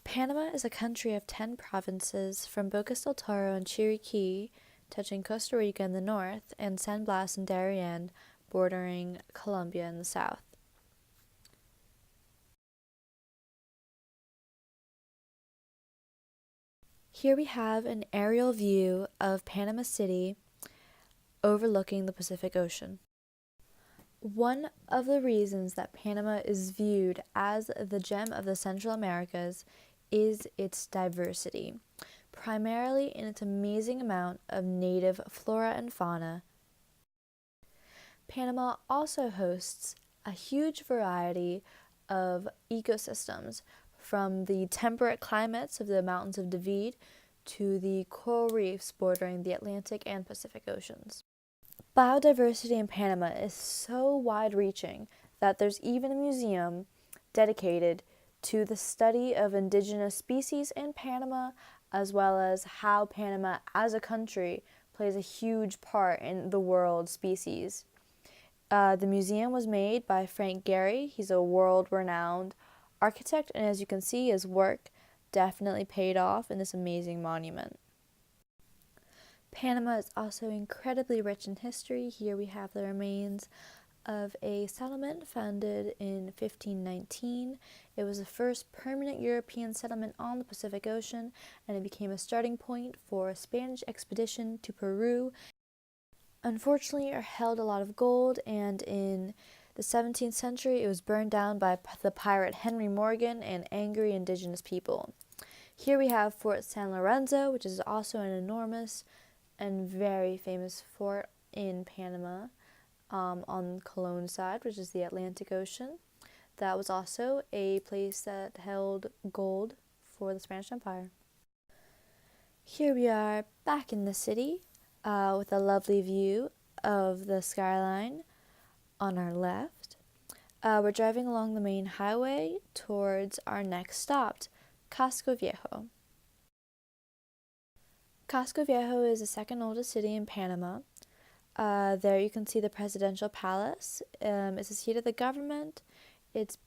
Panama is a country of 10 provinces from Bocas del Toro and Chiriquí, touching Costa Rica in the north, and San Blas and Darien, bordering Colombia in the south. Here we have an aerial view of Panama City overlooking the Pacific Ocean. One of the reasons that Panama is viewed as the gem of the Central Americas is its diversity, primarily in its amazing amount of native flora and fauna. Panama also hosts a huge variety of ecosystems, from the temperate climates of the mountains of David to the coral reefs bordering the Atlantic and Pacific Oceans. Biodiversity in Panama is so wide-reaching that there's even a museum dedicated to the study of indigenous species in Panama, as well as how Panama as a country plays a huge part in the world species. The museum was made by Frank Gehry. He's a world-renowned architect, and as you can see, his work definitely paid off in this amazing monument. Panama is also incredibly rich in history. Here we have the remains of a settlement founded in 1519. It was the first permanent European settlement on the Pacific Ocean, and it became a starting point for a Spanish expedition to Peru. Unfortunately, it held a lot of gold, and in the 17th century it was burned down by the pirate Henry Morgan and angry indigenous people. Here we have Fort San Lorenzo, which is also an enormous and very famous fort in Panama, on Colón side, which is the Atlantic Ocean. That was also a place that held gold for the Spanish Empire. Here we are back in the city with a lovely view of the skyline on our left. We're driving along the main highway towards our next stop, Casco Viejo. Casco Viejo is the second oldest city in Panama. There you can see the presidential palace. It's the seat of the government. It's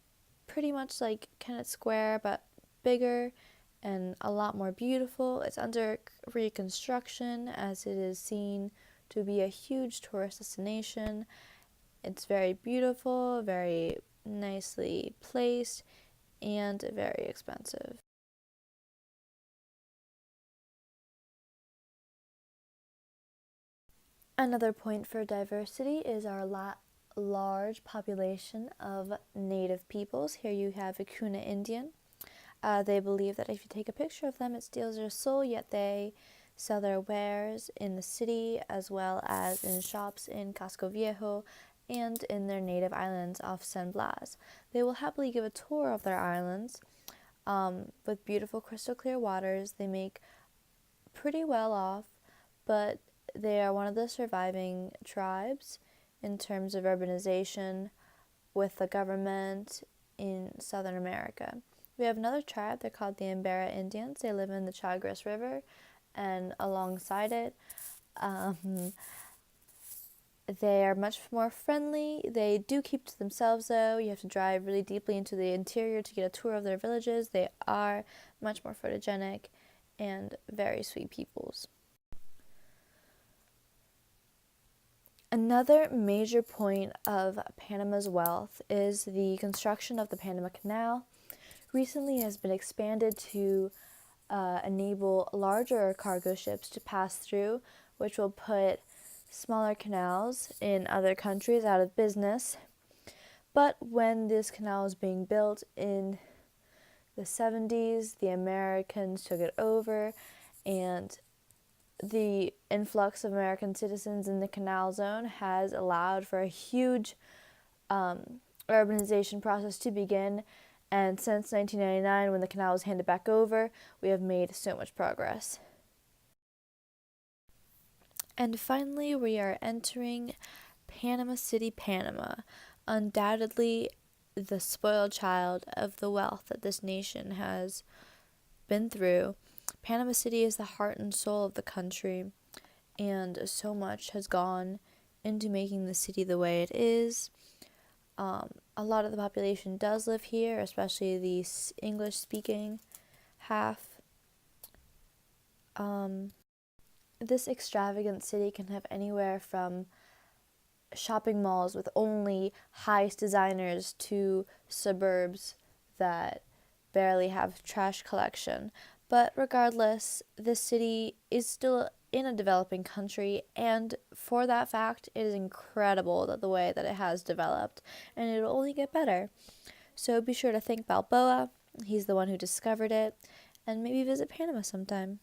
pretty much like Kennett Square, but bigger and a lot more beautiful. It's under reconstruction, as it is seen to be a huge tourist destination. It's very beautiful, very nicely placed, and very expensive. Another point for diversity is our large population of native peoples. Here you have a Kuna Indian. They believe that if you take a picture of them, it steals their soul, yet they sell their wares in the city as well as in shops in Casco Viejo and in their native islands off San Blas. They will happily give a tour of their islands with beautiful crystal clear waters. They make pretty well off, but they are one of the surviving tribes in terms of urbanization with the government in Southern America. We have another tribe, they're called the Embera Indians. They live in the Chagres River and alongside it. They are much more friendly. They do keep to themselves though. You have to drive really deeply into the interior to get a tour of their villages. They are much more photogenic and very sweet peoples. Another major point of Panama's wealth is the construction of the Panama Canal. Recently, it has been expanded to enable larger cargo ships to pass through, which will put smaller canals in other countries out of business. But when this canal was being built in the 70s, the Americans took it over, and the influx of American citizens in the canal zone has allowed for a huge urbanization process to begin. And since 1999, when the canal was handed back over, we have made so much progress. And finally, we are entering Panama City, Panama, undoubtedly the spoiled child of the wealth that this nation has been through. Panama City is the heart and soul of the country, and so much has gone into making the city the way it is. A lot of the population does live here, especially the English-speaking half. This extravagant city can have anywhere from shopping malls with only highest designers to suburbs that barely have trash collection. But regardless, this city is still in a developing country, and for that fact, it is incredible that the way that it has developed, and it'll only get better. So be sure to thank Balboa, he's the one who discovered it, and maybe visit Panama sometime.